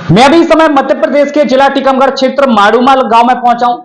मैं अभी इस समय मध्य प्रदेश के जिला टीकमगढ़ क्षेत्र माड़ूमाल गांव में पहुंचा हूं।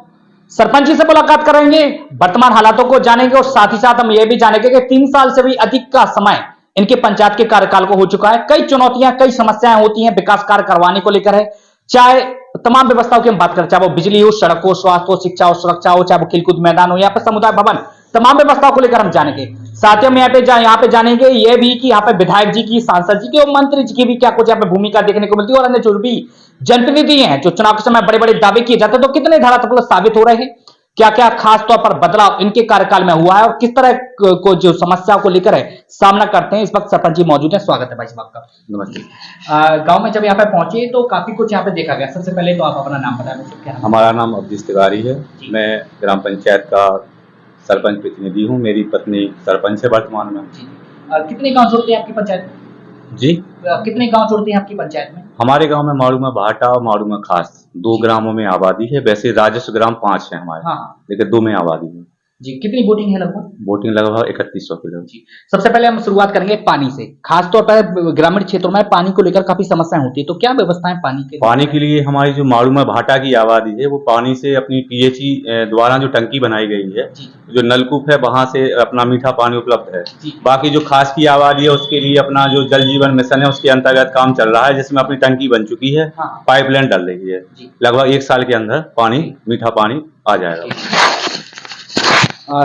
सरपंच जी से मुलाकात करेंगे, वर्तमान हालातों को जानेंगे और साथ ही साथ हम यह भी जानेंगे कि 3 साल से भी अधिक का समय इनके पंचायत के कार्यकाल को हो चुका है। कई चुनौतियां, कई समस्याएं होती हैं, विकास कार्य करवाने को लेकर है। चाहे तमाम व्यवस्थाओं की हम बात करें, चाहे वो बिजली हो, सड़क हो, स्वास्थ्य हो, शिक्षा हो, सुरक्षा हो, चाहे वो खेलकूद मैदान हो, यहाँ पे समुदाय भवन, तमाम व्यवस्थाओं को लेकर हम जानेंगे। साथ ही हम यहाँ पे जानेंगे ये भी कि यहाँ पे विधायक जी की, सांसद जी की और मंत्री जी की भी क्या कुछ यहाँ पे भूमिका देखने को मिलती है, और अन्य जो भी जनप्रतिनिधि हैं जो चुनाव के समय बड़े बड़े दावे किए जाते हैं, तो कितने धरातल साबित हो रहे हैं, क्या क्या खास तौर पर बदलाव इनके कार्यकाल में हुआ है और किस तरह को जो समस्याओं को लेकर है सामना करते हैं। इस वक्त सरपंच जी मौजूद हैं, स्वागत है भाई साहब आपका। नमस्ते। गांव में जब यहाँ पे पहुंचे तो काफी कुछ यहाँ पे देखा गया। सबसे पहले तो आप अपना नाम बताएं। हमारा नाम अब्दुल तिवारी है। मैं ग्राम पंचायत का सरपंच प्रतिनिधि हूँ। मेरी पत्नी सरपंच है वर्तमान में। कितने गांव जोड़ते हैं आपकी पंचायत में? जी, कितने गांव जोड़ते हैं आपकी पंचायत में? हमारे गांव में माड़ू में भाटा और माड़ू में खास 2 ग्रामों में आबादी है। वैसे राजस्व ग्राम 5 है हमारे। हाँ। लेकिन 2 में आबादी है। जी, कितनी वोटिंग है लगभग? वोटिंग लगभग 3100 किलो। जी, सबसे पहले हम शुरुआत करेंगे पानी से। खासतौर पर ग्रामीण क्षेत्रों में पानी को लेकर काफी समस्याएं होती है, तो क्या व्यवस्थाएं पानी के लिए हमारी जो माड़ू में भाटा की आबादी है वो पानी से अपनी पीएचई द्वारा जो टंकी बनाई गई है, जो नलकूप है वहां से अपना मीठा पानी उपलब्ध है। बाकी जो खास की आबादी है उसके लिए अपना जो जल जीवन मिशन है उसके अंतर्गत काम चल रहा है, जिसमें अपनी टंकी बन चुकी है। हाँ। पाइपलाइन डल रही है। लगभग 1 साल के अंदर पानी, मीठा पानी आ जाएगा।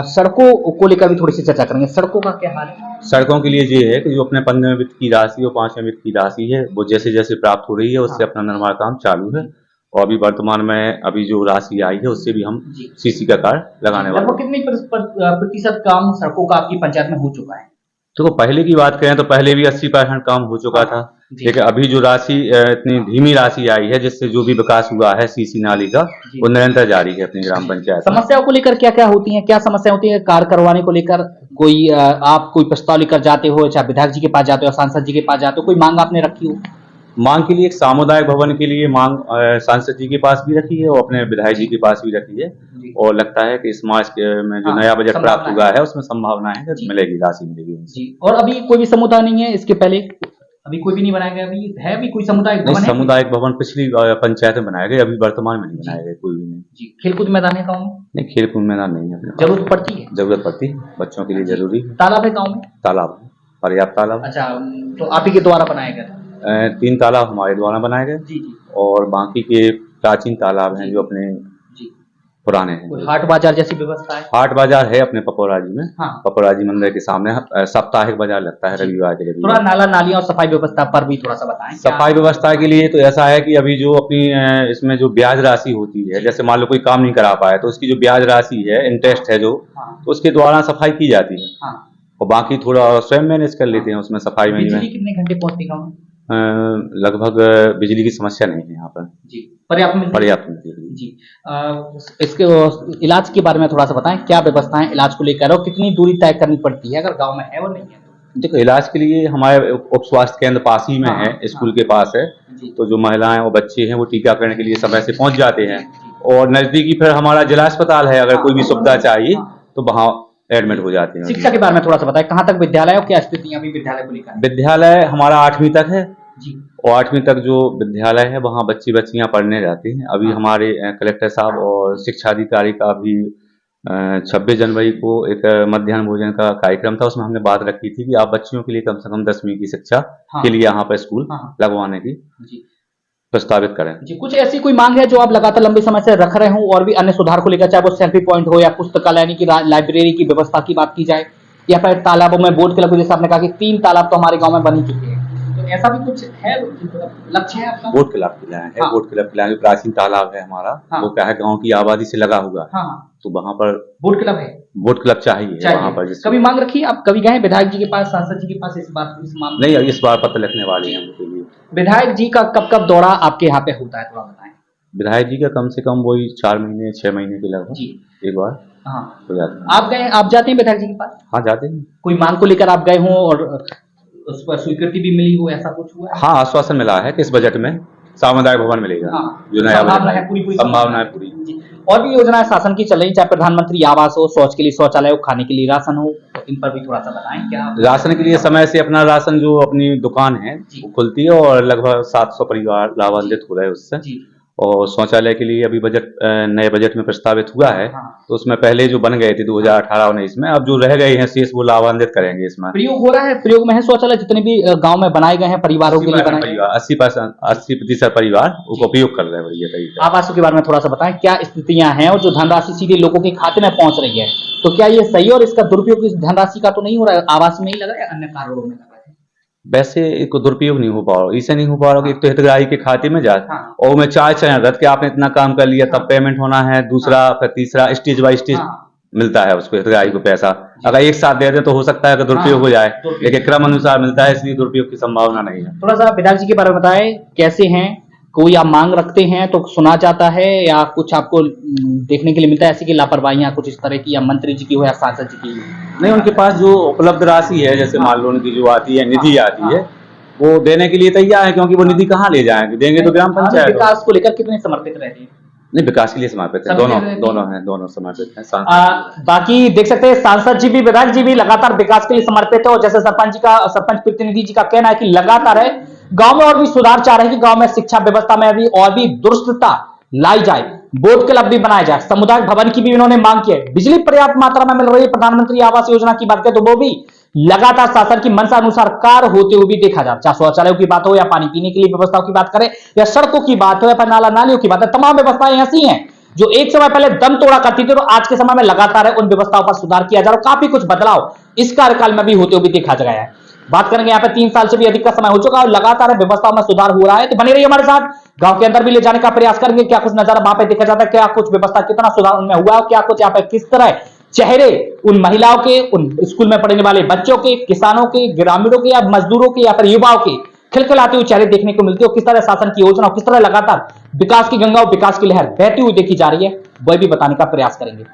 सड़कों को लेकर भी थोड़ी सी चर्चा करेंगे। सड़कों का क्या हाल है? सड़कों के लिए ये है कि जो अपने 15वें वित्त की राशि और 5वें वित्त की राशि है वो जैसे जैसे प्राप्त हो रही है उससे अपना निर्माण काम चालू है। और अभी वर्तमान में अभी जो राशि आई है उससे भी हम सीसी का कार्य लगाने वाले हैं। कितनी प्रतिशत काम सड़कों का आपकी पंचायत में हो चुका है? तो पहले की बात करें तो पहले भी 80% काम हो चुका था, लेकिन अभी जो राशि इतनी धीमी राशि आई है जिससे जो भी विकास हुआ है सीसी नाली का वो निरंतर जारी है अपनी ग्राम पंचायत। समस्याओं को लेकर क्या क्या होती हैं, क्या समस्या होती है कार्य करवाने को लेकर? कोई आप कोई प्रस्ताव लेकर जाते हो, चाहे विधायक जी के पास जाते हो, सांसद जी के पास जाते हो, कोई मांग आपने रखी हो? मांग के लिए एक सामुदायिक भवन के लिए मांग सांसद जी के पास भी रखी है और अपने विधायक जी के पास भी रखी है। और लगता है कि इस मास में जो नया बजट प्राप्त हुआ है उसमें संभावना है कि मिलेगी, राशि मिलेगी जी। और अभी कोई भी समुदाय नहीं है इसके पहले? अभी कोई भी नहीं बनाया गया? अभी है भी कोई सामुदायिक भवन? सामुदायिक भवन पिछली पंचायत में बनाया गया, अभी वर्तमान में नहीं बनाया गया कोई भी नहीं जी। खेलकूद मैदान है गाँव में? नहीं, खेलकूद मैदान नहीं है। जरूरत पड़ती है? जरूरत पड़ती है, बच्चों के लिए जरूरी है। तालाब है गाँव में? तालाब, पर्याप्त तालाब। अच्छा, तो आप ही के द्वारा बनाया गया था? 3 तालाब हमारे द्वारा बनाए गए और बाकी के प्राचीन तालाब हैं जो अपने पुराने हैं। हाट बाजार जैसी व्यवस्था है? हाट बाजार है अपने पपोराजी में। हाँ। पपोराजी मंदिर के सामने साप्ताहिक बाजार लगता है रविवार के। थोड़ा नाला नालियां और सफाई व्यवस्था पर भी थोड़ा सा बताएं। सफाई व्यवस्था के लिए तो ऐसा है कि अभी जो अपनी इसमें जो ब्याज राशि होती है, जैसे मान लो कोई काम नहीं करा पाया तो उसकी जो ब्याज राशि है, इंटरेस्ट है जो, तो उसके द्वारा सफाई की जाती है। और बाकी थोड़ा स्वयं मैनेज कर लेते हैं उसमें सफाई में। बिजली कितने घंटे पहुंचती गाँव में? लगभग बिजली की समस्या नहीं है यहाँ पर जी। पर्याप्त मिलती है जी। इसके इलाज के बारे में थोड़ा सा बताएं, क्या व्यवस्था है इलाज को लेकर और कितनी दूरी तय करनी पड़ती है अगर गांव में है और नहीं है? देखो, इलाज के लिए हमारे उप स्वास्थ्य केंद्र पास ही में है, स्कूल के पास है, तो जो महिलाएं और बच्चे हैं वो टीकाकरण के लिए समय से पहुंच जाते हैं। और नजदीकी फिर हमारा जिला अस्पताल है, अगर कोई भी सुविधा चाहिए तो वहाँ एडमिट हो जाते हैं। शिक्षा के बारे में थोड़ा सा बताएं, कहाँ तक विद्यालय और क्या स्थिति अभी विद्यालय को लेकर? विद्यालय हमारा 8वीं तक है जी। और 8वीं तक जो विद्यालय है वहाँ बच्ची बच्चियाँ पढ़ने जाती हैं। अभी हमारे कलेक्टर साहब और शिक्षा अधिकारी का भी 26 जनवरी को एक मध्याह्न भोजन का कार्यक्रम था, उसमें हमने बात रखी थी कि आप बच्चियों के लिए कम से कम 10वीं की शिक्षा के लिए यहाँ पर स्कूल लगवाने की प्रस्तावित करें जी। कुछ ऐसी कोई मांग है जो आप लगातार लंबे समय से रख रहे हो और भी अन्य सुधार को लेकर, चाहे वो सेल्फी पॉइंट हो या पुस्तकालय की लाइब्रेरी की व्यवस्था की बात की जाए, या फिर तालाबों में बोट क्लब, जैसे आपने कहा कि 3 तालाब तो हमारे गांव में बन चुके हैं, तो ऐसा भी कुछ है लक्ष्य है आपका? बोट क्लब है। बोट क्लब प्राचीन तालाब है हमारा। वो क्या है, गाँव की आबादी से लगा हुआ, तो वहाँ पर बोट क्लब है। बोट क्लब चाहिए वहाँ पर। कभी मांग रखी है आप? कभी गए विधायक जी के पास, सांसद जी के पास इस मामले? नहीं, इस बार पत्र लिखने वाले हैं उनके लिए। विधायक जी का कब कब दौरा आपके यहाँ पे होता है, थोड़ा बताएं। विधायक जी का कम से कम वही 4 महीने 6 महीने के लगभग एक बार हो जाता है। आप जाते हैं विधायक जी के पास? हाँ, जाते हैं। कोई मांग को लेकर आप गए हो और उस पर स्वीकृति भी मिली हो, ऐसा कुछ हुआ है? हाँ, आश्वासन मिला है कि इस बजट में सामुदायिक भवन मिलेगा। जो नया संभावना है पूरी। और भी योजनाएं शासन की चल रही, चाहे प्रधानमंत्री आवास हो, शौच के लिए शौचालय हो, खाने के लिए राशन हो, इन पर भी थोड़ा सा बताएं क्या। राशन के लिए समय से अपना राशन जो अपनी दुकान है वो खुलती है और लगभग 700 परिवार लाभान्वित हो रहे हैं उससे। जी और शौचालय के लिए अभी बजट नए बजट में प्रस्तावित हुआ है, हाँ। तो उसमें पहले जो बन गए थे 2018-19 में, अब जो रह गए हैं शेष वो लाभान्वित करेंगे इसमें। प्रयोग हो रहा है, प्रयोग में है शौचालय जितने भी गांव में बनाए गए हैं परिवारों के लिए बनाए गए हैं। 80% परिवार उसका उपयोग कर रहे हैं ये तरीके। आवासों के बारे में थोड़ा सा बताएं क्या स्थितियां हैं और जो धनराशि सीधे लोगों के खाते में पहुंच रही है, तो क्या ये सही और इसका दुरुपयोग इस धनराशि का तो नहीं हो रहा है, आवास में ही लगा है अन्य कारणों में लगा है? वैसे इसको दुरुपयोग नहीं हो पा रहा, इससे नहीं हो पा रहा कि एक तो हितग्राही के खाते में जाए और मैं चार चरण रख के आपने इतना काम कर लिया तब पेमेंट होना है, दूसरा फिर तीसरा स्टेज बाय स्टेज मिलता है उसको हितग्राही को पैसा। अगर एक साथ दे दे तो हो सकता है कि दुरुपयोग हो जाए, लेकिन क्रम अनुसार मिलता है इसलिए दुरुपयोग की संभावना नहीं है। थोड़ा सा विधायक जी के बारे में बताएं कैसे हैं, कोई आप मांग रखते हैं तो सुना जाता है या कुछ आपको देखने के लिए मिलता है ऐसी की लापरवाहियां कुछ इस तरह की, या मंत्री जी की हो या सांसद जी की? नहीं, उनके पास जो उपलब्ध राशि है जैसे मान लो उनकी जो आती है निधि आती है वो देने के लिए तैयार है, क्योंकि वो निधि कहाँ ले जाएंगे, देंगे तो ग्राम पंचायत। विकास को लेकर कितने समर्पित रहते हैं? नहीं, विकास के लिए समर्पित है, दोनों समर्पित हैं। बाकी देख सकते हैं सांसद जी भी विधायक जी भी लगातार विकास के लिए समर्पित है और जैसे सरपंच प्रतिनिधि जी का कहना है कि लगातार है गांव में और भी सुधार चाह रहे हैं कि गांव में शिक्षा व्यवस्था में अभी और भी दुरुस्तता लाई जाए, बोर्ड क्लब भी बनाया जाए, सामुदायिक भवन की भी उन्होंने मांग की है, बिजली पर्याप्त मात्रा में मिल रही है, प्रधानमंत्री आवास योजना की बात करें तो वो भी लगातार शासन की मंशा अनुसार कार्य होते हुए भी देखा जा रहा है। चाहे शौचालयों की बात हो या पानी पीने के लिए व्यवस्थाओं की बात करें या सड़कों की बात हो या फिर नाला नालियों की बात है, तमाम व्यवस्थाएं ऐसी हैं जो एक समय पहले दम तोड़ा करती थी, तो आज के समय में लगातार उन व्यवस्थाओं पर सुधार किया जा रहा है, काफी कुछ बदलाव इस कार्यकाल में भी होते हुए देखा गया है। बात करेंगे यहाँ पे 3 साल से भी अधिक का समय हो चुका है और लगातार व्यवस्थाओं में सुधार हो रहा है, तो बने रहिए हमारे साथ, गांव के अंदर भी ले जाने का प्रयास करेंगे, क्या कुछ नजारा वहां पे देखा जाता है, क्या कुछ व्यवस्था कितना सुधार उनमें हुआ, क्या कुछ यहाँ पे किस तरह चेहरे उन महिलाओं के, उन स्कूल में पढ़ने वाले बच्चों के, किसानों के, ग्रामीणों के या मजदूरों के या फिर युवाओं के खिलखिलाते हुए चेहरे देखने को मिलते हो, किस तरह शासन की योजना, किस तरह लगातार विकास की गंगा और विकास की लहर बहती हुई देखी जा रही है, वह भी बताने का प्रयास करेंगे।